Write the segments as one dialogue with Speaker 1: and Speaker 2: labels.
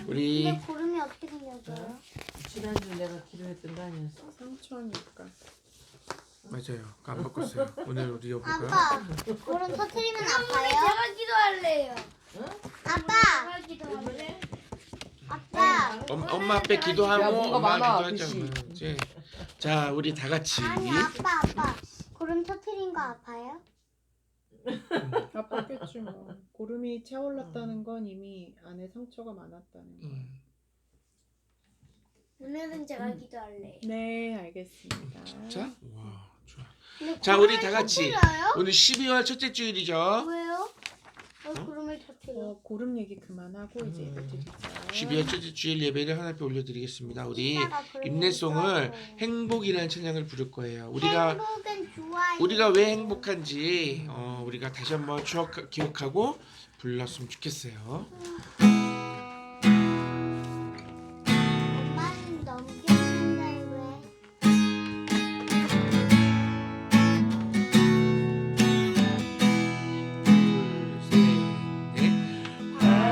Speaker 1: 우리
Speaker 2: 근데 고름이 어떻게 생겼어요?
Speaker 3: 지난주 내가 기도했던 거 아니었어?
Speaker 4: 상처니까.
Speaker 1: 맞아요. 안 바꿨어요. 오늘 우리 여보가
Speaker 2: 아빠, 고름 터트리면 아파요?
Speaker 5: 제가 기도할래요.
Speaker 2: 아빠,
Speaker 5: 제가 기도할래.
Speaker 2: 아빠.
Speaker 1: 엄마 앞에 기도하고
Speaker 3: 야, 뭔가
Speaker 1: 엄마
Speaker 3: 많아,
Speaker 1: 기도하자. 이제 자 우리 다 같이
Speaker 2: 아니 아빠. 고름 터트린 거 아파요?
Speaker 4: 아팠겠지 뭐. 고름이 차올랐다는 건 이미 안에 상처가 많았다는 거.
Speaker 5: 오늘은 제가 기도할래요.
Speaker 4: 네, 알겠습니다.
Speaker 1: 자, 와 좋아.
Speaker 2: 근데
Speaker 1: 자 우리 다 같이
Speaker 2: 터트려요?
Speaker 1: 오늘 12월 첫째 주일이죠.
Speaker 2: 왜요? 왜 고름을 터트려?
Speaker 4: 고름 얘기 그만하고 이제 예배 드리자.
Speaker 1: 12월 첫째 주일 예배를 하나님 앞에 올려드리겠습니다. 우리
Speaker 2: 이따가 그런
Speaker 1: 임내송을
Speaker 2: 얘기 하고.
Speaker 1: 행복이라는 찬양을 부를 거예요.
Speaker 2: 행복은 좋아요.
Speaker 1: 우리가 왜 행복한지 우리가 다시 한번 기억하고 불렀으면 좋겠어요.
Speaker 2: 엄마는 넘겼는데 왜?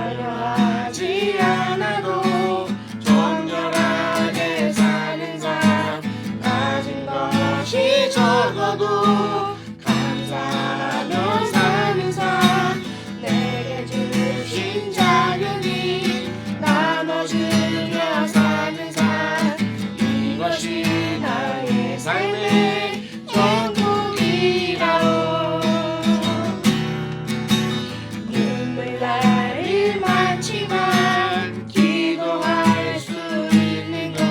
Speaker 1: 화려하지 않아도 정결하게 사는 삶 가진 것이 적어도 감사하며 사는 삶 내게 주신 작은 일 나눠주며 사는 삶 이것이 나의 삶의 전부이라오. 눈물 날 일 많지만 기도할 수 있는 것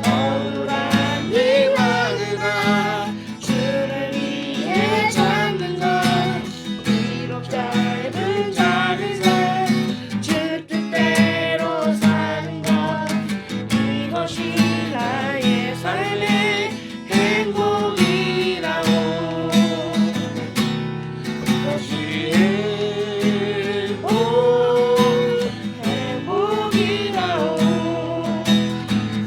Speaker 1: 억울한 일 많으나 주를 위해 찾는 것 비록 짧은 작은 삶 주 뜻대로 사는 것 이것이 나의 삶의 행복이라오. 이것이 행복이라오.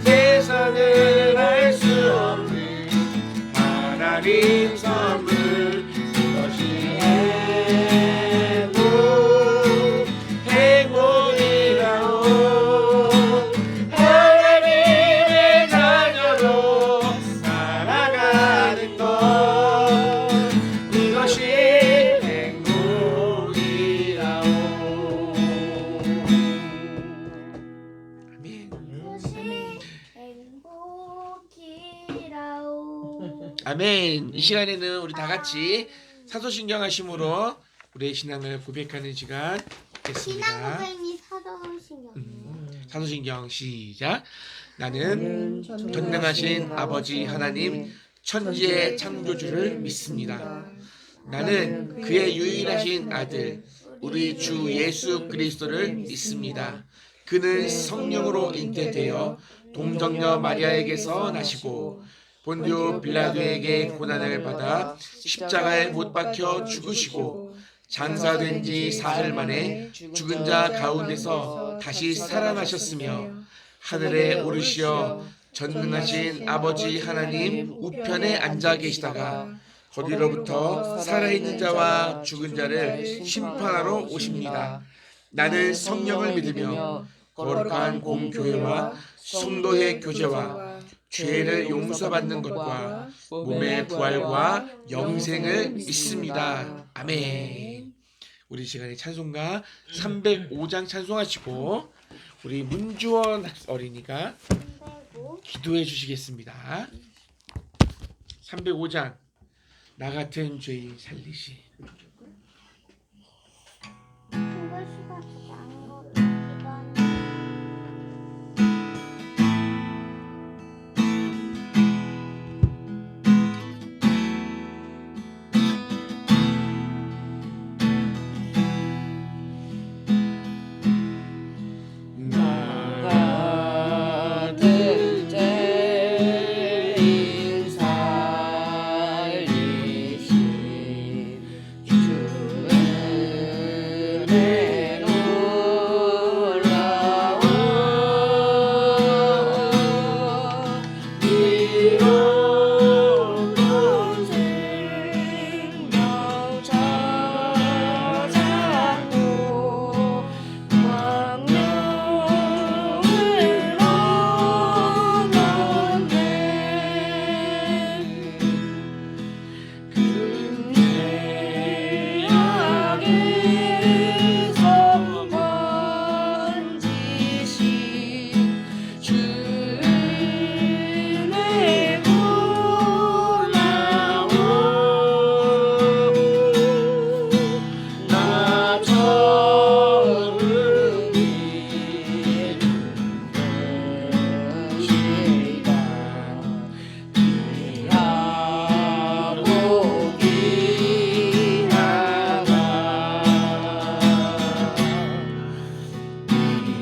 Speaker 1: 세상은 알 수 없는 하나님 선물 이것이 행복이라오. 하나님의 자녀로 살아가는 것 이것이 행복이라오.
Speaker 5: 행복이라오.
Speaker 1: 아멘. 이 시간에는 우리 다 같이 사도신경 하심으로 우리의 신앙을 고백하는 시간
Speaker 2: 신앙
Speaker 1: 갖겠습니다.
Speaker 2: 고백이 사도신경.
Speaker 1: 사도신경 시작. 나는 전능하신 아버지 하나님 천지의 창조주를 믿습니다. 나는 그의 유일하신 아들 우리 주 예수 그리스도를 믿습니다. 그는 성령으로 잉태되어 동정녀 마리아에게서 나시고 본디오 빌라도에게 고난을 받아 십자가에 못 박혀 죽으시고 장사된 지 사흘 만에 죽은 자 가운데서 다시 살아나셨으며 하늘에 오르시어 전능하신 아버지 하나님 우편에 앉아 계시다가 거기로부터 살아있는 자와 죽은 자를 심판하러 오십니다. 나는 성령을 믿으며 거룩한 공교회와 성도의 교제와 죄를 용서받는 것과 몸의 부활과 영생을 믿습니다. 아멘. 우리 시간에 찬송가 305장 찬송하시고 우리 문주원 어린이가
Speaker 2: 305.
Speaker 1: 기도해 주시겠습니다. 305장 나 같은 죄인 살리시.
Speaker 2: 글씨가 작은 걸로 기도하는
Speaker 3: 같은 죄인 살리신 주의 은혜 놀라워 이로운 생명 찾았고 광명을 얻었네 근죄악에서 건지신 주의 놀라워 나 처음이 것이다 귀하고 귀하다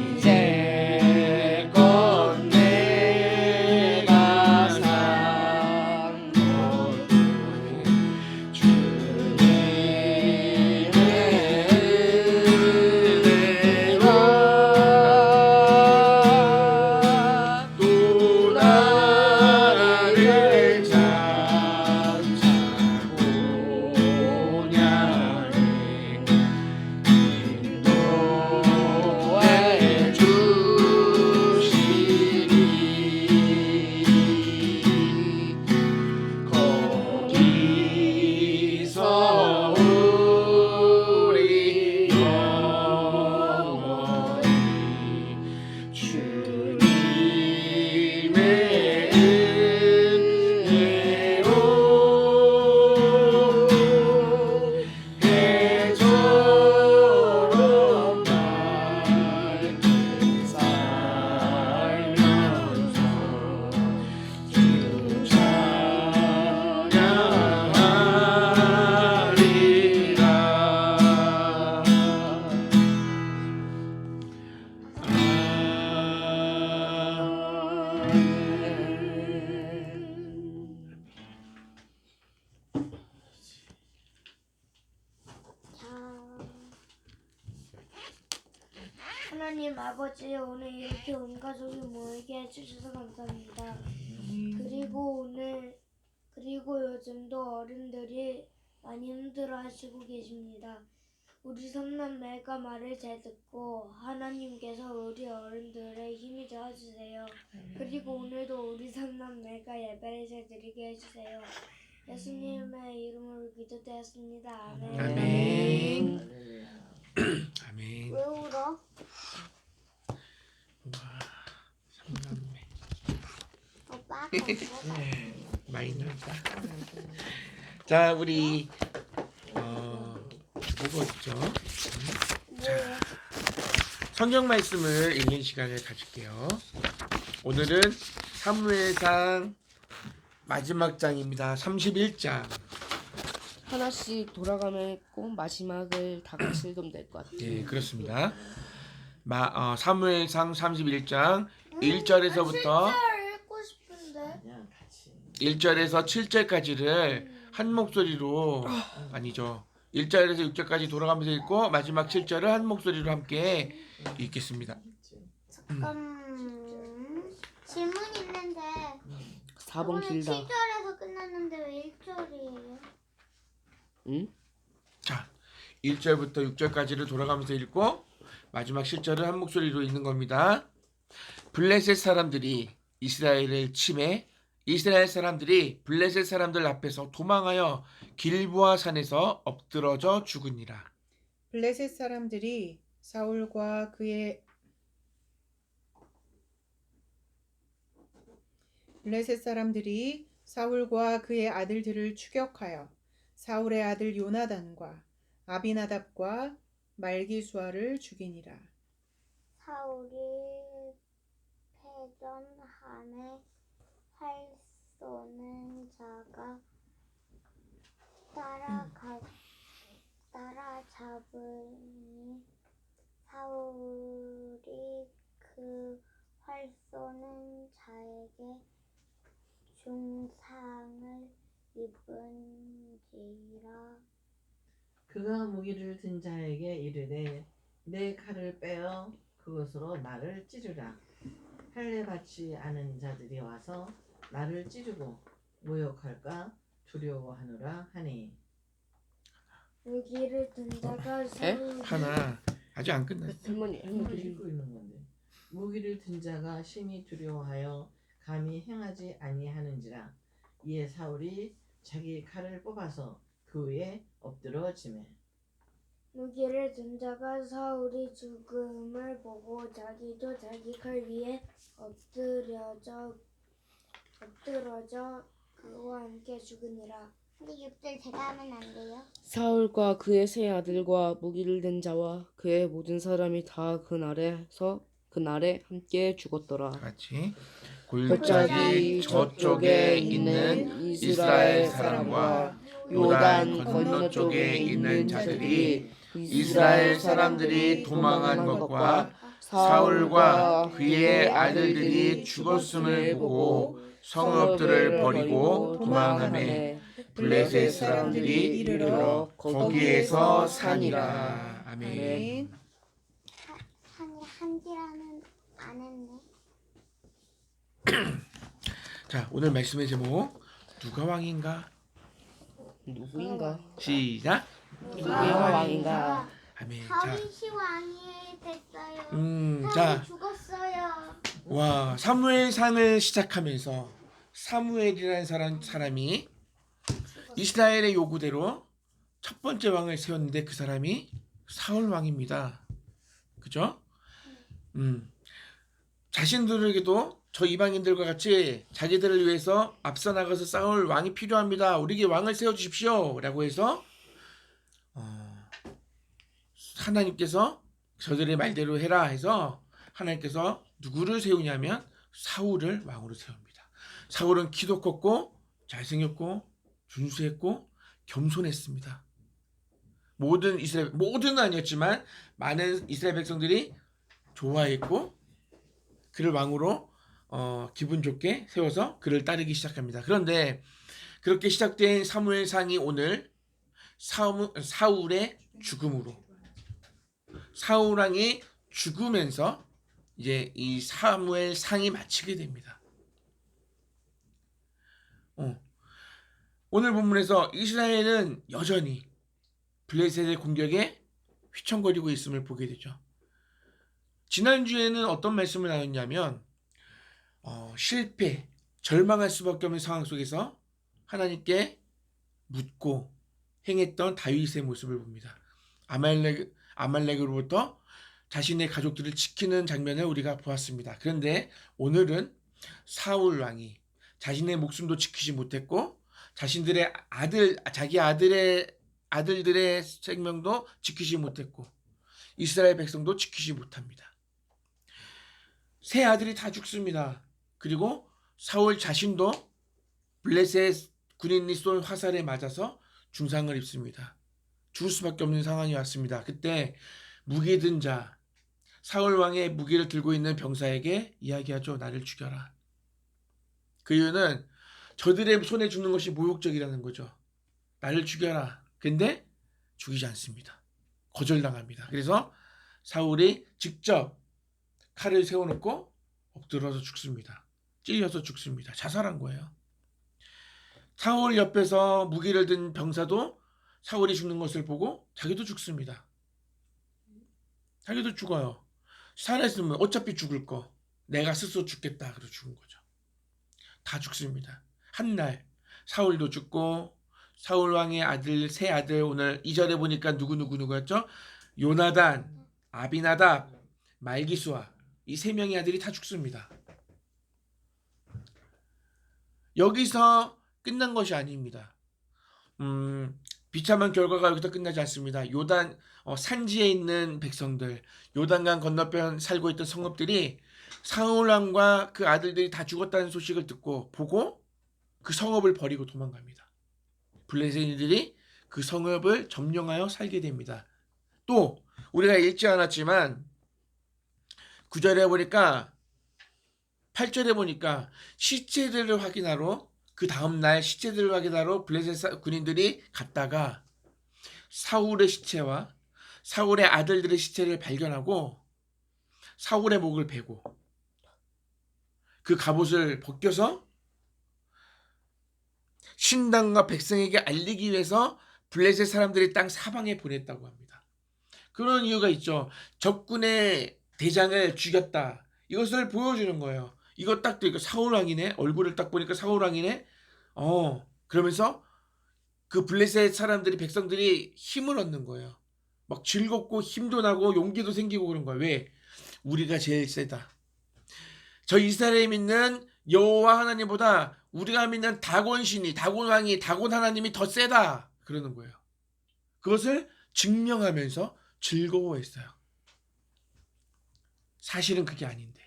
Speaker 3: 이제껏 내가 산 것은 주님의 은혜라 또 나를 찾아오냐니 인도해 주시니 거기서 우리 영원히 주님의 은혜로 해처럼 밝게 살면서 주
Speaker 5: 하나님 아버지, 오늘 이렇게 온 가족이 모이게 해주셔서 감사합니다. 그리고 요즘도 어른들이 많이 힘들어하시고 계십니다. 우리 삼남매가 말을 잘 듣고 하나님께서 우리 어른들의 힘이 되어주세요. 그리고 오늘도 우리 삼남매가 예배를 잘 드리게 해주세요. 예수님의 이름으로 기도되었습니다. 아멘.
Speaker 1: 아멘. 아멘.
Speaker 2: 왜 울어?
Speaker 1: 삼남매
Speaker 2: 오빠
Speaker 1: 많이 나왔다. 자, 우리 뭐가 있죠?
Speaker 2: 뭐예요?
Speaker 1: 성경 말씀을 읽는 시간을 가질게요. 오늘은 사무엘상 마지막 장입니다. 31장.
Speaker 6: 하나씩 돌아가면 꼭 마지막을 다 같이 읽으면 될 것 같아요.
Speaker 1: 예, 그렇습니다. 사무엘상 31장 1절에서부터
Speaker 5: 읽고 싶은데.
Speaker 1: 1절에서 7절까지를 한 목소리로 아니죠. 1절에서 6절까지 돌아가면서 읽고 마지막 7절을 한 목소리로 함께 읽겠습니다.
Speaker 2: 질문 있는데
Speaker 6: 4번 길다.
Speaker 2: 7절에서 끝났는데 왜 1절이에요?
Speaker 6: 응?
Speaker 1: 자, 1절부터 6절까지를 돌아가면서 읽고 마지막 실절을 한 목소리로 읽는 겁니다. 블레셋 사람들이 이스라엘을 침해 이스라엘 사람들이 블레셋 사람들 앞에서 도망하여 길보아 산에서 엎드러져 죽으니라.
Speaker 4: 블레셋 사람들이 사울과 그의 아들들을 추격하여 사울의 아들 요나단과 아비나답과 말기수아를 죽이니라.
Speaker 2: 사울이 패전함에 활 쏘는 자가 따라잡으니 사울이 그 활 쏘는 자에게 중상을 입은지라.
Speaker 3: 그가 무기를 든 자에게 이르되 내 칼을 빼어 그것으로 나를 찌르라. 할례 받지 않은 자들이 와서 나를 찌르고 모욕할까 두려워하노라 하니.
Speaker 5: 무기를 든 자가
Speaker 6: 에?
Speaker 1: 하나 아직 안 끝났어.
Speaker 6: 할머니
Speaker 3: 이걸 읽고 있는 건데. 무기를 든 자가 심히 두려워하여 감히 행하지 아니하는지라. 이에 사울이 자기 칼을 뽑아서 그 위에 엎드러지매.
Speaker 5: 무기를 든 자가 사울이 죽음을 보고 자기도 자기 칼 위에 엎드러져 그와 함께 죽으니라.
Speaker 2: 근데 6절 제가 하면 안 돼요?
Speaker 6: 사울과 그의 세 아들과 무기를 든 자와 그의 모든 사람이 다 그날에 함께 죽었더라.
Speaker 1: 같이
Speaker 6: 골짜기 저쪽에 있는 이스라엘 사람과 요단 건너쪽에 있는 자들이 이스라엘 사람들이 도망한 것과 사울과 그의 아들들이 죽었음을 보고 성읍들을 버리고 도망하매 블레셋 사람들이 이르러 거기에서 사니라. 아멘.
Speaker 4: 아멘.
Speaker 2: 한지라는 안 했네.
Speaker 1: 자, 오늘 말씀의 제목 누가 왕인가?
Speaker 6: 누구인가?
Speaker 1: 시작.
Speaker 6: 누구가 왕인가?
Speaker 1: 아멘. 자,
Speaker 2: 다윗이 왕이 됐어요.
Speaker 1: 자,
Speaker 2: 사울이 죽었어요.
Speaker 1: 와, 사무엘상을 시작하면서 사무엘이라는 사람이 이스라엘의 요구대로 첫 번째 왕을 세웠는데 그 사람이 사울 왕입니다. 그죠? 자신들에게도 저 이방인들과 같이 자기들을 위해서 앞서 나가서 싸울 왕이 필요합니다. 우리에게 왕을 세워주십시오. 라고 해서 하나님께서 저들의 말대로 해라 해서 하나님께서 누구를 세우냐면 사울을 왕으로 세웁니다. 사울은 키도 컸고 잘생겼고 준수했고 겸손했습니다. 모든은 아니었지만 많은 이스라엘 백성들이 좋아했고 그를 왕으로 기분 좋게 세워서 그를 따르기 시작합니다. 그런데 그렇게 시작된 사무엘상이 오늘 사울의 죽음으로 사울 왕이 죽으면서 이제 이 사무엘상이 마치게 됩니다. 오늘 본문에서 이스라엘은 여전히 블레셋의 공격에 휘청거리고 있음을 보게 되죠. 지난주에는 어떤 말씀을 나눴냐면 실패, 절망할 수밖에 없는 상황 속에서 하나님께 묻고 행했던 다윗의 모습을 봅니다. 아말렉으로부터 자신의 가족들을 지키는 장면을 우리가 보았습니다. 그런데 오늘은 사울 왕이 자신의 목숨도 지키지 못했고 자신들의 자기 아들들의 생명도 지키지 못했고 이스라엘 백성도 지키지 못합니다. 세 아들이 다 죽습니다. 그리고 사울 자신도 블레셋 군인이 쏜 화살에 맞아서 중상을 입습니다. 죽을 수밖에 없는 상황이 왔습니다. 그때 무기 든 자, 사울 왕의 무기를 들고 있는 병사에게 이야기하죠. 나를 죽여라. 그 이유는 저들의 손에 죽는 것이 모욕적이라는 거죠. 나를 죽여라. 근데 죽이지 않습니다. 거절당합니다. 그래서 사울이 직접 칼을 세워놓고 엎드려서 죽습니다. 찔려서 죽습니다. 자살한 거예요. 사울 옆에서 무기를 든 병사도 사울이 죽는 것을 보고 자기도 죽습니다. 자기도 죽어요. 살아있으면 어차피 죽을 거 내가 스스로 죽겠다 그래서 죽은 거죠. 다 죽습니다. 한날 사울도 죽고 사울 왕의 아들 세 아들 오늘 2절에 보니까 누구였죠? 요나단, 아비나답, 말기수아 이 세 명의 아들이 다 죽습니다. 여기서 끝난 것이 아닙니다. 비참한 결과가 여기서 끝나지 않습니다. 요단 산지에 있는 백성들, 요단강 건너편 살고 있던 성읍들이 사울 왕과 그 아들들이 다 죽었다는 소식을 듣고 보고 그 성읍을 버리고 도망갑니다. 블레셋인들이 그 성읍을 점령하여 살게 됩니다. 또 우리가 읽지 않았지만 9절에 보니까 8절에 보니까 시체들을 확인하러 그 다음날 시체들을 확인하러 블레셋 군인들이 갔다가 사울의 시체와 사울의 아들들의 시체를 발견하고 사울의 목을 베고 그 갑옷을 벗겨서 신당과 백성에게 알리기 위해서 블레셋 사람들이 땅 사방에 보냈다고 합니다. 그런 이유가 있죠. 적군의 대장을 죽였다. 이것을 보여주는 거예요. 이거 딱 보니까 사울 왕이네. 얼굴을 딱 보니까 사울 왕이네. 그러면서 그 블레셋 사람들이 백성들이 힘을 얻는 거예요. 막 즐겁고 힘도 나고 용기도 생기고 그런 거예요. 왜? 우리가 제일 세다. 저 이스라엘에 믿는 여호와 하나님보다 우리가 믿는 다곤 신이, 다곤 왕이, 다곤 하나님이 더 세다. 그러는 거예요. 그것을 증명하면서 즐거워했어요. 사실은 그게 아닌데.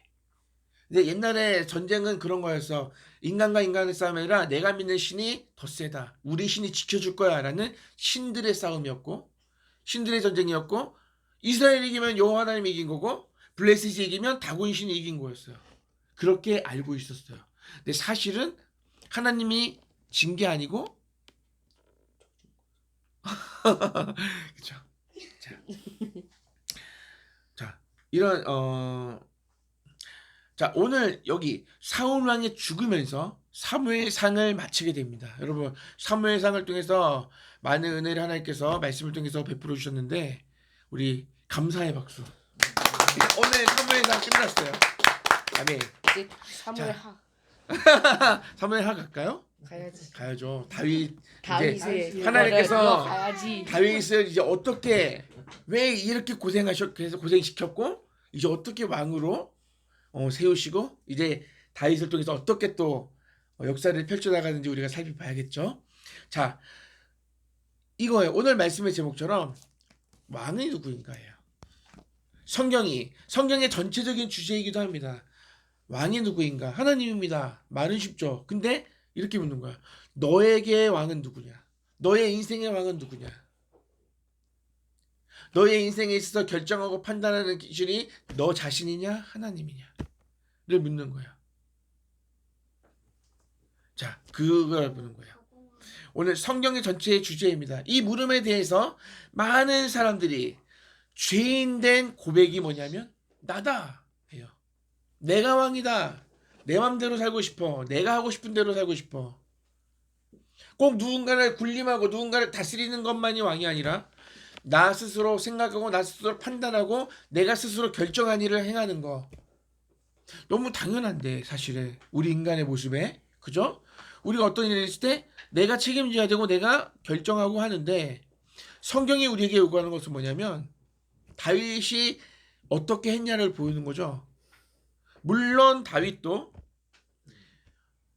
Speaker 1: 근데 옛날에 전쟁은 그런 거였어. 인간과 인간의 싸움이 아니라 내가 믿는 신이 더 세다. 우리 신이 지켜줄 거야 라는 신들의 싸움이었고 신들의 전쟁이었고 이스라엘이 이기면 여호와 하나님이 이긴 거고 블레셋이 이기면 다곤 신이 이긴 거였어요. 그렇게 알고 있었어요. 근데 사실은 하나님이 진 게 아니고 그렇죠. 자, 이런 자, 오늘 여기 사울 왕이 죽으면서 사무엘상을 마치게 됩니다. 여러분, 사무엘상을 통해서 많은 은혜를 하나님께서 말씀을 통해서 베풀어 주셨는데 우리 감사의 박수. 오늘 사무엘상 끝났어요. 아멘.
Speaker 6: 이제 사무엘하
Speaker 1: 사무엘하 갈까요?
Speaker 6: 가야지.
Speaker 1: 가야죠. 다윗
Speaker 6: 다윗의
Speaker 1: 이제 하나님께서
Speaker 6: 가야지.
Speaker 1: 다윗을 이제 어떻게 왜 이렇게 그래서 고생시켰고 이제 어떻게 왕으로 세우시고 이제 다윗을 통해서 어떻게 또 역사를 펼쳐나가는지 우리가 살펴봐야겠죠. 자, 이거예요. 오늘 말씀의 제목처럼 왕이 누구인가예요. 성경의 전체적인 주제이기도 합니다. 왕이 누구인가? 하나님입니다. 말은 쉽죠. 근데 이렇게 묻는 거야. 너에게 왕은 누구냐? 너의 인생의 왕은 누구냐? 너의 인생에 있어서 결정하고 판단하는 기준이 너 자신이냐? 하나님이냐? 를 묻는 거야. 자, 그걸 묻는 거예요. 오늘 성경의 전체의 주제입니다. 이 물음에 대해서 많은 사람들이 죄인된 고백이 뭐냐면 나다 해요. 내가 왕이다. 내 맘대로 살고 싶어. 내가 하고 싶은 대로 살고 싶어. 꼭 누군가를 군림하고 누군가를 다스리는 것만이 왕이 아니라 나 스스로 생각하고 나 스스로 판단하고 내가 스스로 결정한 일을 행하는 거. 너무 당연한데 사실은 우리 인간의 모습에 그죠? 우리가 어떤 일을 했을 때 내가 책임져야 되고 내가 결정하고 하는데 성경이 우리에게 요구하는 것은 뭐냐면 다윗이 어떻게 했냐를 보이는 거죠. 물론 다윗도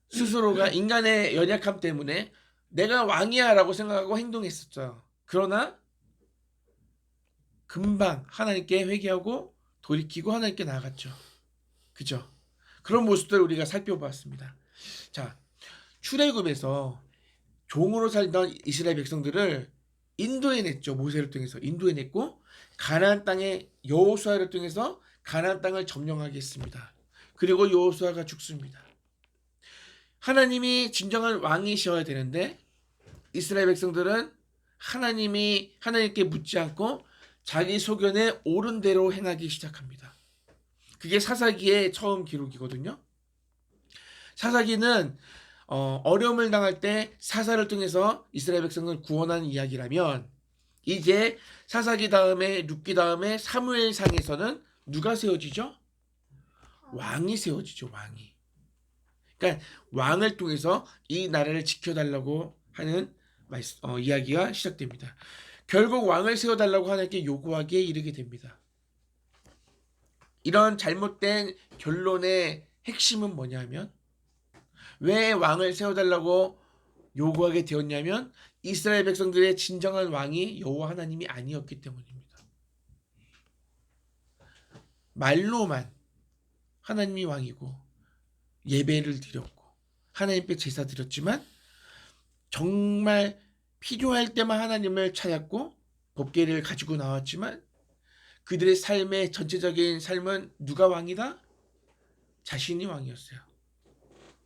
Speaker 1: 스스로가 인간의 연약함 때문에 내가 왕이야 라고 생각하고 행동했었죠. 그러나 금방 하나님께 회개하고 돌이키고 하나님께 나아갔죠. 그죠? 그런 모습들을 우리가 살펴봤습니다. 자, 출애굽에서 종으로 살던 이스라엘 백성들을 인도해냈죠. 모세를 통해서 인도해냈고 가나안 땅에 여호수아를 통해서 가나안 땅을 점령하게 했습니다. 그리고 여호수아가 죽습니다. 하나님이 진정한 왕이셔야 되는데 이스라엘 백성들은 하나님께 묻지 않고 자기 소견에 옳은 대로 행하기 시작합니다. 그게 사사기의 처음 기록이거든요. 사사기는 어려움을 당할 때 사사를 통해서 이스라엘 백성을 구원하는 이야기라면 이제 사사기 다음에 룻기 다음에 사무엘상에서는 누가 세워지죠? 왕이 세워지죠. 왕이. 그러니까 왕을 통해서 이 나라를 지켜달라고 하는 이야기가 시작됩니다. 결국 왕을 세워달라고 하나님께 요구하기에 이르게 됩니다. 이런 잘못된 결론의 핵심은 뭐냐면 왜 왕을 세워달라고 요구하게 되었냐면 이스라엘 백성들의 진정한 왕이 여호와 하나님이 아니었기 때문입니다. 말로만 하나님이 왕이고 예배를 드렸고 하나님께 제사 드렸지만 정말 필요할 때만 하나님을 찾았고 법궤를 가지고 나왔지만 그들의 삶의 전체적인 삶은 누가 왕이다? 자신이 왕이었어요.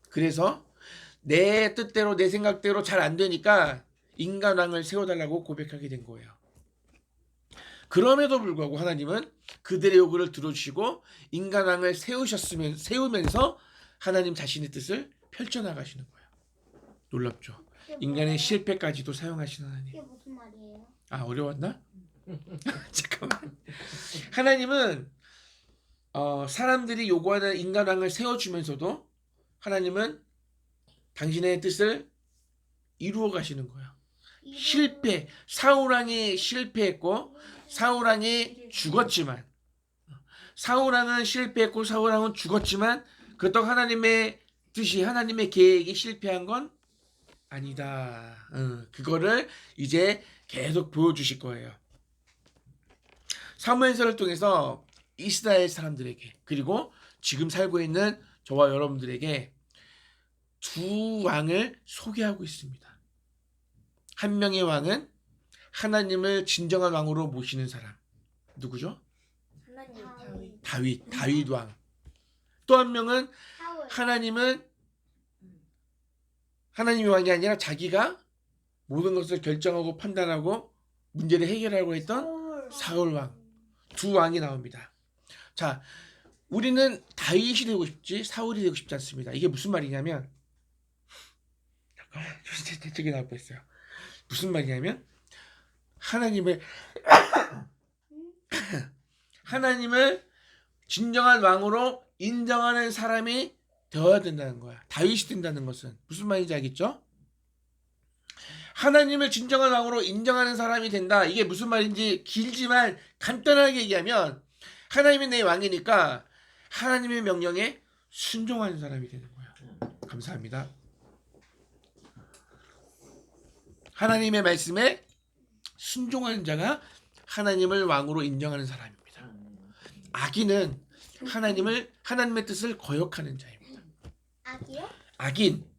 Speaker 1: 그래서 내 뜻대로 내 생각대로 잘 안 되니까 인간 왕을 세워달라고 고백하게 된 거예요. 그럼에도 불구하고 하나님은 그들의 요구를 들어주시고 인간 왕을 세우면서 하나님 자신의 뜻을 펼쳐나가시는 거예요. 놀랍죠? 인간의 실패까지도 사용하시는 하나님.
Speaker 2: 이게 무슨 말이에요?
Speaker 1: 아, 어려웠나? 잠깐만. 하나님은 사람들이 요구하는 인간왕을 세워주면서도 하나님은 당신의 뜻을 이루어 가시는 거예요. 실패, 사울왕이 실패했고 사울왕이 죽었지만 사울왕은 실패했고 사울왕은 죽었지만 그렇다고 하나님의 뜻이 하나님의 계획이 실패한 건 아니다. 그거를 이제 계속 보여주실 거예요. 사무엘서를 통해서 이스라엘 사람들에게 그리고 지금 살고 있는 저와 여러분들에게 두 왕을 소개하고 있습니다. 한 명의 왕은 하나님을 진정한 왕으로 모시는 사람. 누구죠?
Speaker 5: 하나님.
Speaker 1: 다윗 왕. 또 한 명은
Speaker 2: 사울.
Speaker 1: 하나님의 왕이 아니라 자기가 모든 것을 결정하고 판단하고 문제를 해결하고 했던 사울 왕. 두 왕이 나옵니다. 자, 우리는 다윗이 되고 싶지 사울이 되고 싶지 않습니다. 이게 무슨 말이냐면 잠깐만, 저기 나올 뻔했어요. 무슨 말이냐면 하나님을 진정한 왕으로 인정하는 사람이 되어야 된다는 거야. 다윗이 된다는 것은 무슨 말인지 알겠죠? 하나님을 진정한 왕으로 인정하는 사람이 된다. 이게 무슨 말인지 길지만 간단하게 얘기하면 하나님이 내 왕이니까 하나님의 명령에 순종하는 사람이 되는 거야. 감사합니다. 하나님의 말씀에 순종하는 자가 하나님을 왕으로 인정하는 사람입니다. 악인은 하나님의 뜻을 거역하는 자입니다.
Speaker 2: 악이요?
Speaker 1: 악인,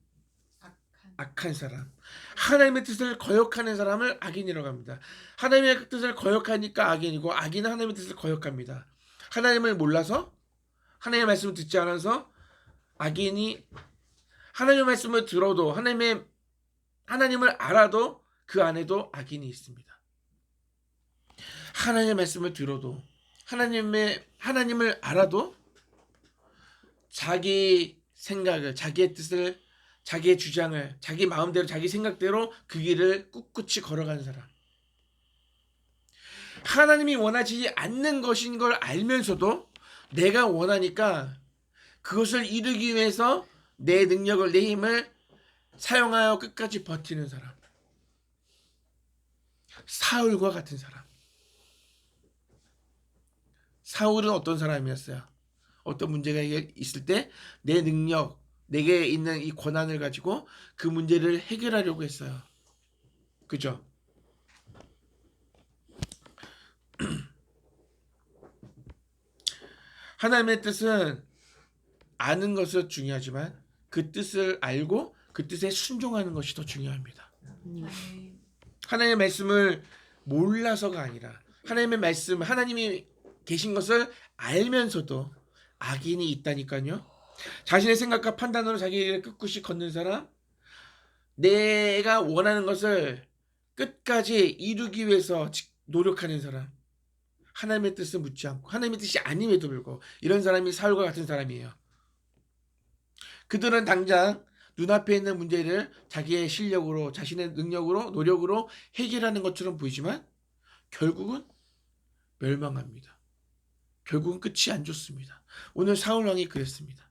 Speaker 1: 악한 사람. 하나님의 뜻을 거역하는 사람을 악인이라고 합니다. 하나님의 뜻을 거역하니까 악인이고 악인은 하나님의 뜻을 거역합니다. 하나님을 몰라서 하나님의 말씀을 듣지 않아서 악인이 하나님의 말씀을 들어도 하나님을 알아도 그 안에도 악인이 있습니다. 하나님의 말씀을 들어도 하나님을 알아도 자기 생각을, 자기의 뜻을, 자기의 주장을, 자기 마음대로, 자기 생각대로 그 길을 꿋꿋이 걸어가는 사람. 하나님이 원하지 않는 것인 걸 알면서도 내가 원하니까 그것을 이루기 위해서 내 능력을, 내 힘을 사용하여 끝까지 버티는 사람. 사울과 같은 사람. 사울은 어떤 사람이었어요? 어떤 문제가 있을 때 내 능력, 내게 있는 이 권한을 가지고 그 문제를 해결하려고 했어요. 그죠? 하나님의 뜻은 아는 것은 중요하지만 그 뜻을 알고 그 뜻에 순종하는 것이 더 중요합니다. 하나님의 말씀을 몰라서가 아니라 하나님의 말씀, 하나님이 계신 것을 알면서도 악인이 있다니까요. 자신의 생각과 판단으로 자기를 꿋꿋이 걷는 사람, 내가 원하는 것을 끝까지 이루기 위해서 노력하는 사람, 하나님의 뜻을 묻지 않고 하나님의 뜻이 아님에도 불구하고 이런 사람이 사울과 같은 사람이에요. 그들은 당장 눈앞에 있는 문제를 자기의 실력으로, 자신의 능력으로, 노력으로 해결하는 것처럼 보이지만 결국은 멸망합니다. 결국은 끝이 안 좋습니다. 오늘 사울 왕이 그랬습니다.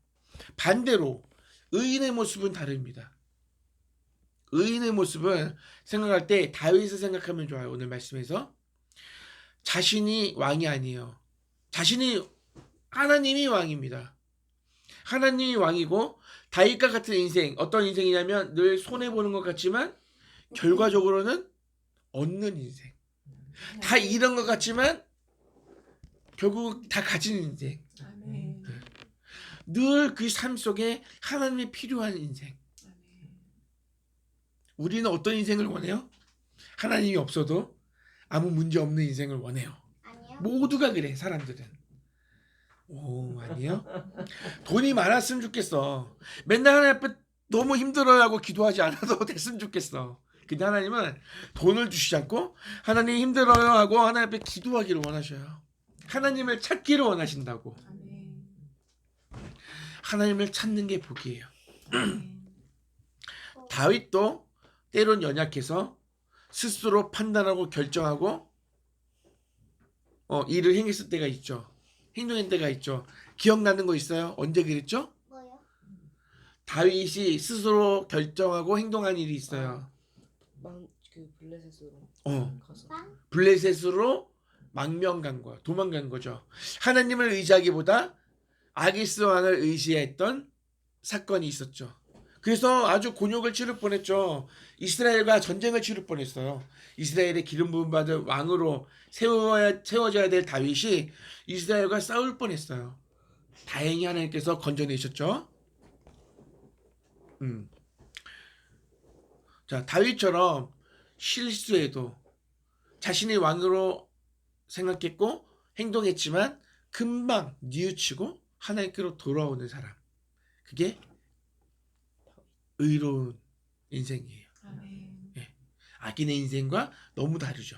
Speaker 1: 반대로 의인의 모습은 다릅니다. 의인의 모습은 생각할 때 다윗을 생각하면 좋아요. 오늘 말씀에서 자신이 왕이 아니에요. 하나님이 왕입니다. 하나님이 왕이고 다윗과 같은 인생, 어떤 인생이냐면 늘 손해보는 것 같지만 결과적으로는 얻는 인생. 다 잃은 것 같지만 결국 다 가진 인생.
Speaker 4: 아멘.
Speaker 1: 늘 그 삶 속에 하나님이 필요한 인생. 우리는 어떤 인생을 원해요? 하나님이 없어도 아무 문제 없는 인생을 원해요.
Speaker 2: 아니요.
Speaker 1: 모두가 그래, 사람들은. 오, 아니요? 돈이 많았으면 좋겠어. 맨날 하나님 앞에 너무 힘들어하고 기도하지 않아도 됐으면 좋겠어. 근데 하나님은 돈을 주시지 않고 하나님 힘들어요 하고 하나님 앞에 기도하기를 원하셔요. 하나님을 찾기를 원하신다고.
Speaker 4: 아멘.
Speaker 1: 하나님을 찾는 게 복이에요.
Speaker 4: 아멘.
Speaker 1: 다윗도 때론 연약해서 스스로 판단하고 결정하고 일을 행했을 때가 있죠. 행동한 때가 있죠. 기억나는 거 있어요? 언제 그랬죠?
Speaker 2: 뭐요?
Speaker 1: 다윗이 스스로 결정하고 행동한 일이 있어요.
Speaker 6: 그 블레셋으로 가서
Speaker 2: 빵?
Speaker 1: 블레셋으로 망명 간 거야. 도망간 거죠. 하나님을 의지하기보다 아기스 왕을 의지했던 사건이 있었죠. 그래서 아주 곤욕을 치를 뻔했죠. 이스라엘과 전쟁을 치를 뻔했어요. 이스라엘의 기름 부음 받은 왕으로 세워져야 될 다윗이 이스라엘과 싸울 뻔했어요. 다행히 하나님께서 건져내셨죠. 자, 다윗처럼 실수해도 자신이 왕으로 생각했고 행동했지만 금방 뉘우치고 하나님께로 돌아오는 사람. 그게 의로운 인생이에요.
Speaker 4: 아멘.
Speaker 1: 악인의 인생과 너무 다르죠.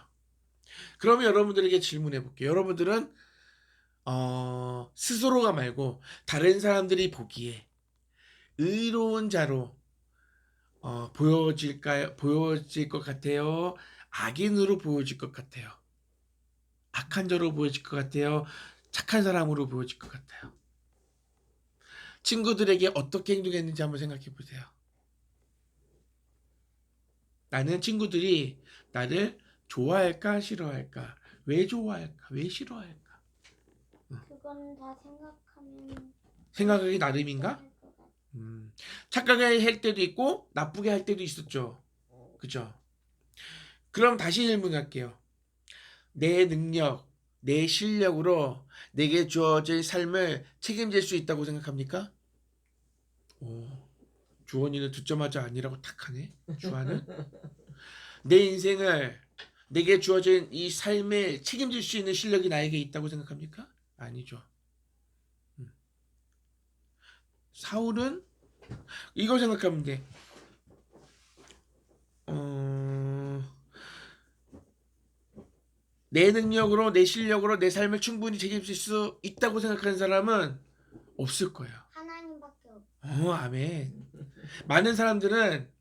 Speaker 1: 그러면 여러분들에게 질문해 볼게요. 여러분들은 스스로가 말고 다른 사람들이 보기에 의로운 자로 보여질 것 같아요? 악인으로 보여질 것 같아요? 악한 자로 보여질 것 같아요? 착한 사람으로 보여질 것 같아요? 친구들에게 어떻게 행동했는지 한번 생각해 보세요. 나는 친구들이 나를 좋아할까 싫어할까? 왜 좋아할까? 왜 싫어할까?
Speaker 2: 그건 다 생각하면
Speaker 1: 생각하기 나름인가?
Speaker 2: 할 것 같아요.
Speaker 1: 착하게 할 때도 있고 나쁘게 할 때도 있었죠. 그죠? 그럼 다시 질문할게요. 내 능력, 내 실력으로 내게 주어질 삶을 책임질 수 있다고 생각합니까? 오, 주원이는 듣자마자 아니라고 탁 하네. 주하는 내 인생을 내게 주어진 이 삶을 책임질 수 있는 실력이 나에게 있다고 생각합니까? 아니죠. 사울은 이거 생각하면 돼. 내 능력으로 내 실력으로 내 삶을 충분히 책임질 수 있다고 생각하는 사람은 없을 거예요.
Speaker 2: 하나님밖에 없.
Speaker 1: 아멘. 많은 사람들은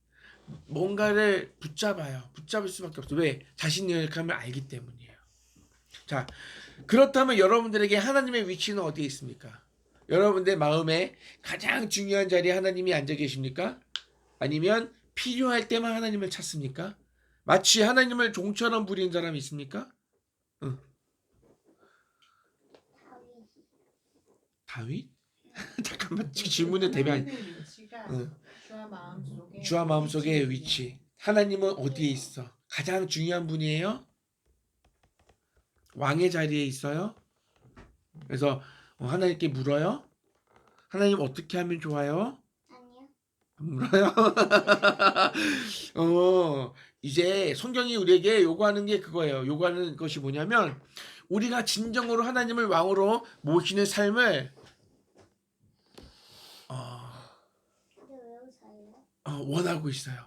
Speaker 1: 뭔가를 붙잡을 수밖에 없어. 왜? 자신의 역함을 알기 때문이에요. 자, 그렇다면 여러분들에게 하나님의 위치는 어디에 있습니까? 여러분들 마음에 가장 중요한 자리에 하나님이 앉아 계십니까? 아니면 필요할 때만 하나님을 찾습니까? 마치 하나님을 종처럼 부리는 사람이 있습니까? 다윗? 잠깐만, 질문에 대변.
Speaker 4: 하나님의 위치가 주와
Speaker 1: 주와 마음속의 위치. 하나님은 어디에 있어? 가장 중요한 분이에요? 왕의 자리에 있어요? 그래서 하나님께 물어요? 하나님 어떻게 하면 좋아요?
Speaker 2: 아니요.
Speaker 1: 안 물어요? 이제 성경이 우리에게 요구하는 게 그거예요. 요구하는 것이 뭐냐면 우리가 진정으로 하나님을 왕으로 모시는 삶을
Speaker 2: 근데 왜 웃어요?
Speaker 1: 원하고 있어요.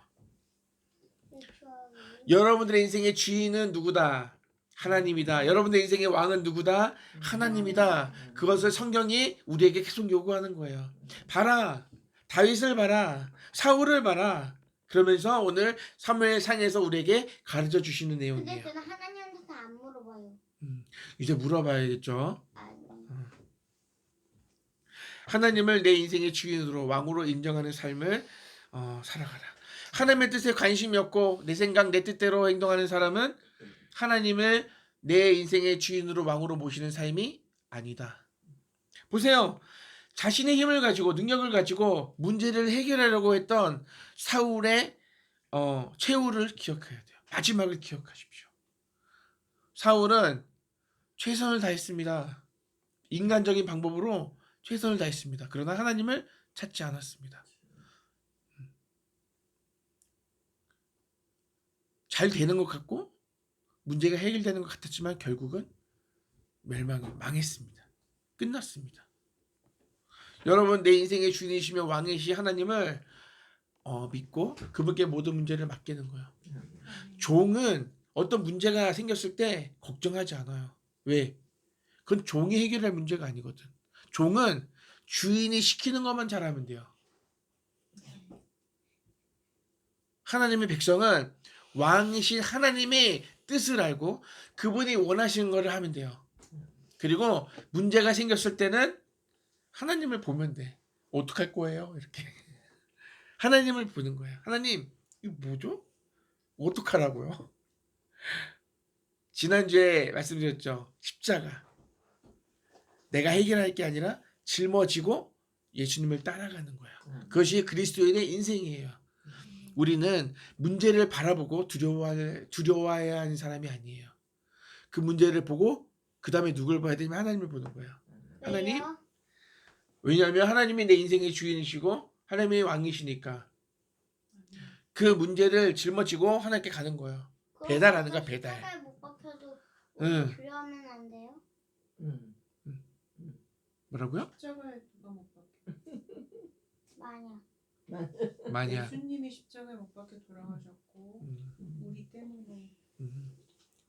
Speaker 2: 좋아하고.
Speaker 1: 여러분들의 인생의 주인은 누구다? 하나님이다. 여러분들의 인생의 왕은 누구다? 하나님이다. 그것을 성경이 우리에게 계속 요구하는 거예요. 봐라. 다윗을 봐라, 사울을 봐라. 그러면서 오늘 사무엘상에서 우리에게 가르쳐 주시는
Speaker 2: 근데
Speaker 1: 내용이에요.
Speaker 2: 저는 하나님한테 안 물어봐요.
Speaker 1: 이제 물어봐야겠죠.
Speaker 2: 아니.
Speaker 1: 하나님을 내 인생의 주인으로 왕으로 인정하는 삶을 살아가라. 하나님의 뜻에 관심이 없고 내 생각 내 뜻대로 행동하는 사람은 하나님을 내 인생의 주인으로 왕으로 모시는 삶이 아니다. 보세요. 자신의 힘을 가지고 능력을 가지고 문제를 해결하려고 했던 사울의 최후를 기억해야 돼요. 마지막을 기억하십시오. 사울은 최선을 다했습니다. 인간적인 방법으로 최선을 다했습니다. 그러나 하나님을 찾지 않았습니다. 잘 되는 것 같고 문제가 해결되는 것 같았지만 결국은 망했습니다. 끝났습니다. 여러분, 내 인생의 주인이시며 왕이시 하나님을 믿고 그분께 모든 문제를 맡기는 거예요. 종은 어떤 문제가 생겼을 때 걱정하지 않아요. 왜? 그건 종이 해결할 문제가 아니거든. 종은 주인이 시키는 것만 잘하면 돼요. 하나님의 백성은 왕이신 하나님의 뜻을 알고 그분이 원하시는 것을 하면 돼요. 그리고 문제가 생겼을 때는 하나님을 보면 돼. 어떡할 거예요? 이렇게. 하나님을 보는 거예요. 하나님, 이거 뭐죠? 어떡하라고요? 지난주에 말씀드렸죠. 십자가. 내가 해결할 게 아니라 짊어지고 예수님을 따라가는 거야. 그것이 그리스도인의 인생이에요. 우리는 문제를 바라보고 두려워해야 하는 사람이 아니에요. 그 문제를 보고 그 다음에 누굴 봐야 되냐면 하나님을 보는 거예요. 하나님,
Speaker 2: 왜요?
Speaker 1: 왜냐하면 하나님이 내 인생의 주인이시고 하나님의 왕이시니까 그 문제를 짊어지고 하나님께 가는 거예요. 배달하는 거야, 배달.
Speaker 2: 십자가에 못 박혀도
Speaker 1: 응.
Speaker 2: 두려워하면 안 돼요?
Speaker 1: 뭐라고요?
Speaker 4: 십자가에 누가 못 박혀?
Speaker 2: 마냥.
Speaker 1: 마냥.
Speaker 4: 예수님이 십자가에 못 박혀 돌아가셨고 우리 때문에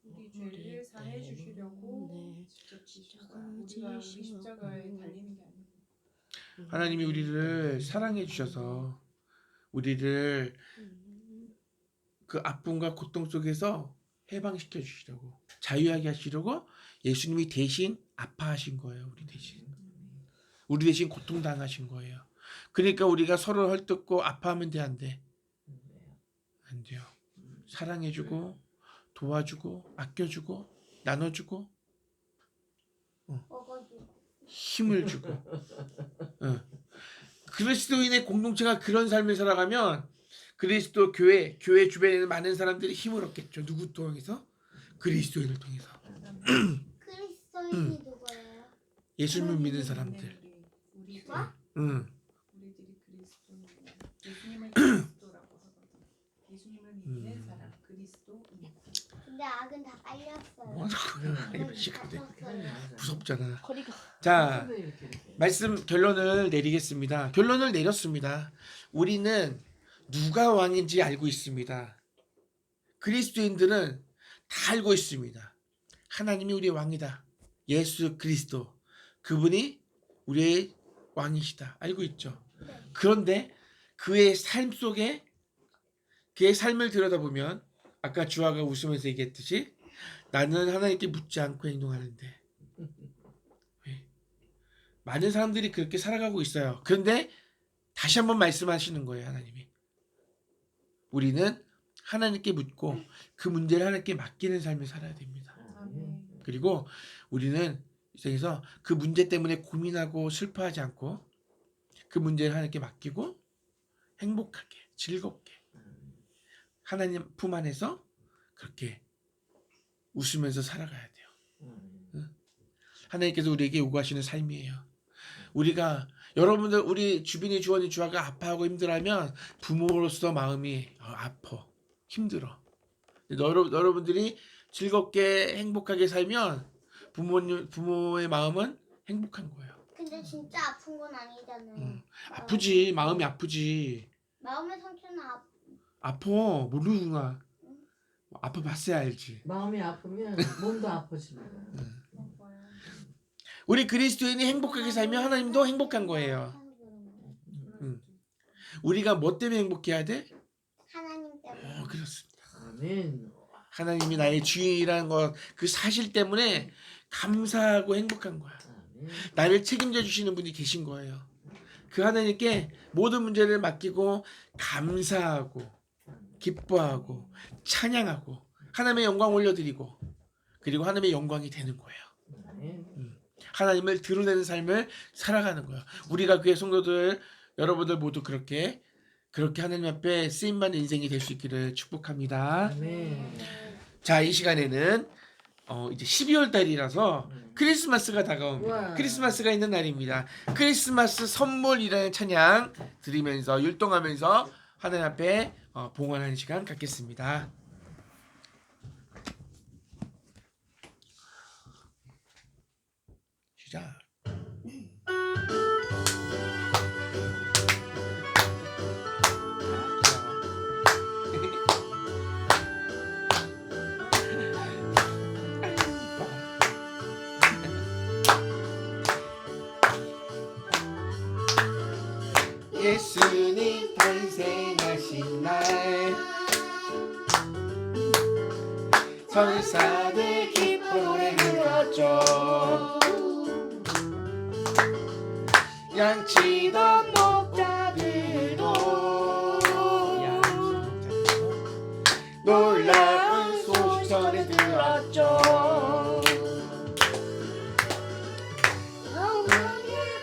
Speaker 4: 우리 죄를 사해 주시려고 직접 지신 거야. 우리가 우리 십자가에 달리는 게 아니고.
Speaker 1: 하나님이 우리를 사랑해 주셔서 우리를 그 아픔과 고통 속에서 해방시켜 주시려고, 자유하게 하시려고 예수님이 대신 아파하신 거예요. 우리 대신 고통당하신 거예요. 그러니까 우리가 서로 헐뜯고 아파하면 돼, 안 돼? 안 돼요. 사랑해주고 도와주고 아껴주고 나눠주고
Speaker 2: 먹어주고.
Speaker 1: 힘을 주고. 그리스도인의 공동체가 그런 삶을 살아가면 그리스도 교회 주변에 있는 많은 사람들이 힘을 얻겠죠. 누구 통해서? 그리스도인을 통해서.
Speaker 2: 그리스도인이 누구예요?
Speaker 1: 예수님을 믿는 사람들.
Speaker 4: 우리들
Speaker 2: 뭐?
Speaker 4: 우리들이 그리스도인이에요. 예수님을 그리스도라고 하거든. 예수님을 믿는 사람 그리스도인.
Speaker 2: 근데 악은 다 깔렸어요.
Speaker 1: 뭐 하는 시끄러대. 무섭잖아.
Speaker 6: 허리가
Speaker 1: 자, 말씀 결론을 내리겠습니다. 결론을 내렸습니다. 우리는 누가 왕인지 알고 있습니다. 그리스도인들은 다 알고 있습니다. 하나님이 우리의 왕이다. 예수 그리스도. 그분이 우리의 왕이시다. 알고 있죠. 그런데 그의 삶 속에 그의 삶을 들여다보면 아까 주아가 웃으면서 얘기했듯이 나는 하나님께 묻지 않고 행동하는데 왜? 많은 사람들이 그렇게 살아가고 있어요. 그런데 다시 한번 말씀하시는 거예요. 하나님이 우리는 하나님께 묻고 그 문제를 하나님께 맡기는 삶을 살아야 됩니다. 그리고 우리는 이 세상에서 그 문제 때문에 고민하고 슬퍼하지 않고 그 문제를 하나님께 맡기고 행복하게 즐겁게 하나님 품 안에서 그렇게 웃으면서 살아가야 돼요. 하나님께서 우리에게 요구하시는 삶이에요. 우리가 여러분들 우리 주빈이 주원이 주아가 아파하고 힘들어하면 부모로서 마음이 아파 힘들어. 여러분들이 즐겁게 행복하게 살면 부모의 마음은 행복한 거예요.
Speaker 2: 근데 진짜 아픈 건 아니잖아요.
Speaker 1: 아프지. 마음이 아프지.
Speaker 2: 마음의 상처는
Speaker 1: 아파. 모르구나. 아파봤어야 알지.
Speaker 3: 마음이 아프면 몸도 아파집니다.
Speaker 1: 우리 그리스도인이 행복하게 살면 하나님도 행복한 거예요. 우리가 뭐 때문에 행복해야 돼?
Speaker 2: 하나님 때문에.
Speaker 1: 그렇습니다.
Speaker 3: 아멘.
Speaker 1: 하나님이 나의 주인이라는 것, 그 사실 때문에 감사하고 행복한 거야.
Speaker 3: 아멘.
Speaker 1: 나를 책임져 주시는 분이 계신 거예요. 그 하나님께 모든 문제를 맡기고 감사하고 기뻐하고 찬양하고 하나님의 영광 올려드리고 그리고 하나님의 영광이 되는 거예요.
Speaker 3: 아멘.
Speaker 1: 하나님을 드러내는 삶을 살아가는 거예요. 우리가 그의 성도들 여러분들 모두 그렇게 하나님 앞에 쓰임받는 인생이 될 수 있기를 축복합니다.
Speaker 3: 아멘.
Speaker 1: 자, 이 시간에는 이제 12월 달이라서 크리스마스가 다가옵니다.
Speaker 3: 우와.
Speaker 1: 크리스마스가 있는 날입니다. 크리스마스 선물이라는 찬양 드리면서 율동하면서 하나님 앞에 봉헌하는 시간 갖겠습니다. 시작. 예수님 탄생하신 날 천사들 기쁨에 흔들었죠. 양치던 목자들도 놀라운 소식 전해 들었죠.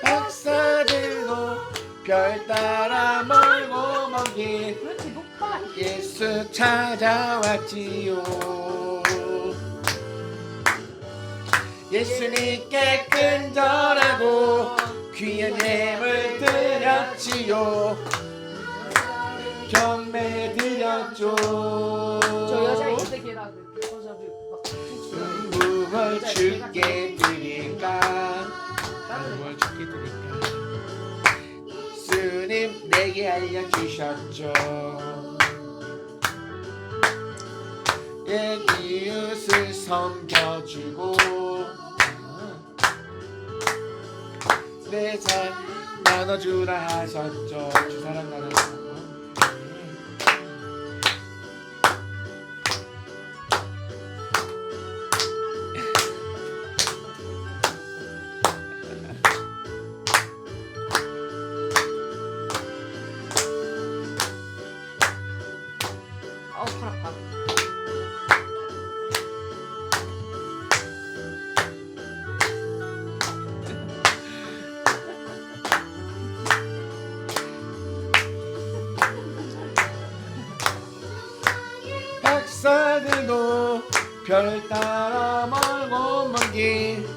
Speaker 1: 박사들도 별 따라 멀고 먼 길 예수 찾아왔지요. 예수님께 근절하고 귀한 예물 드렸지요. 경배 드렸죠.
Speaker 6: 저 여자 이세계라
Speaker 1: 무얼 주께 드릴까? 무얼 주께 드릴까? 주님 내게 알려주셨죠. 옛 이웃을 섬겨주고 내 삶 나눠주라 하셨죠. 주 사람 나눠주고
Speaker 6: 팔 아파.
Speaker 1: 박사들도 별 따라 멀고 먼 길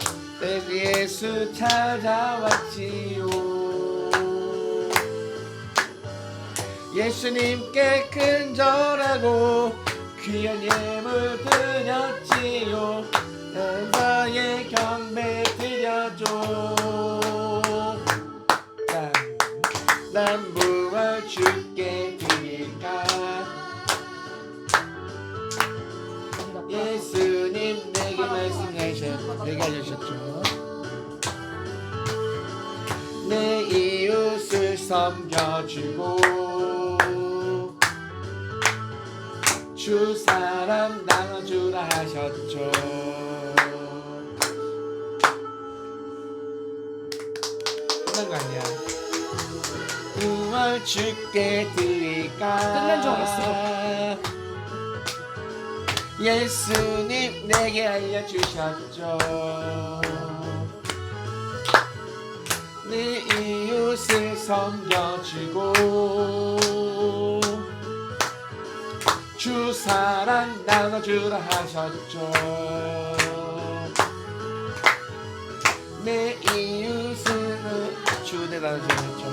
Speaker 1: 예수 찾아왔지요. 예수님께 근절하고 귀한 예물 드렸지요. 나의 경배 드려줘. 난 무얼 주께 드릴까? 예수님 내게 말씀하셨죠. 내게 알려주셨죠. 내 이웃을 섬겨주고 주 사람 나눠주라 하셨죠. 끝난 거 아니야. 무얼 주께 드릴까?
Speaker 6: 끝난 줄 알았어.
Speaker 1: 예수님 내게 알려주셨죠. 내 이웃을 섬겨주고 주 사랑 나눠주라 하셨죠. 내 이웃은 주내 나눠주셨죠.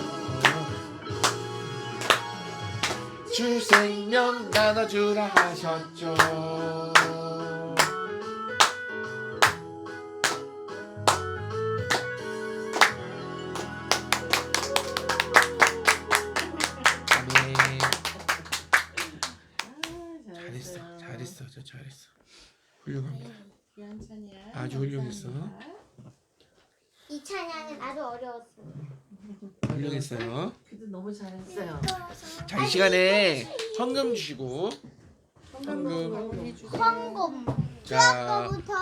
Speaker 1: 주 생명 나눠주라 하셨죠. 아멘. 잘했어. 저 잘했어. 훌륭합니다.
Speaker 3: 귀한 찬양.
Speaker 1: 아주 훌륭했어.
Speaker 2: 이 찬양은 아주 어려웠어요.
Speaker 1: 훌륭했어요.
Speaker 3: 그래도 너무 잘했어요.
Speaker 1: 자, 이 시간에 헌금 주시고
Speaker 4: 건강
Speaker 1: 헌금.
Speaker 4: 많이 주세요.
Speaker 2: 헌금.
Speaker 1: 자,
Speaker 2: 거부터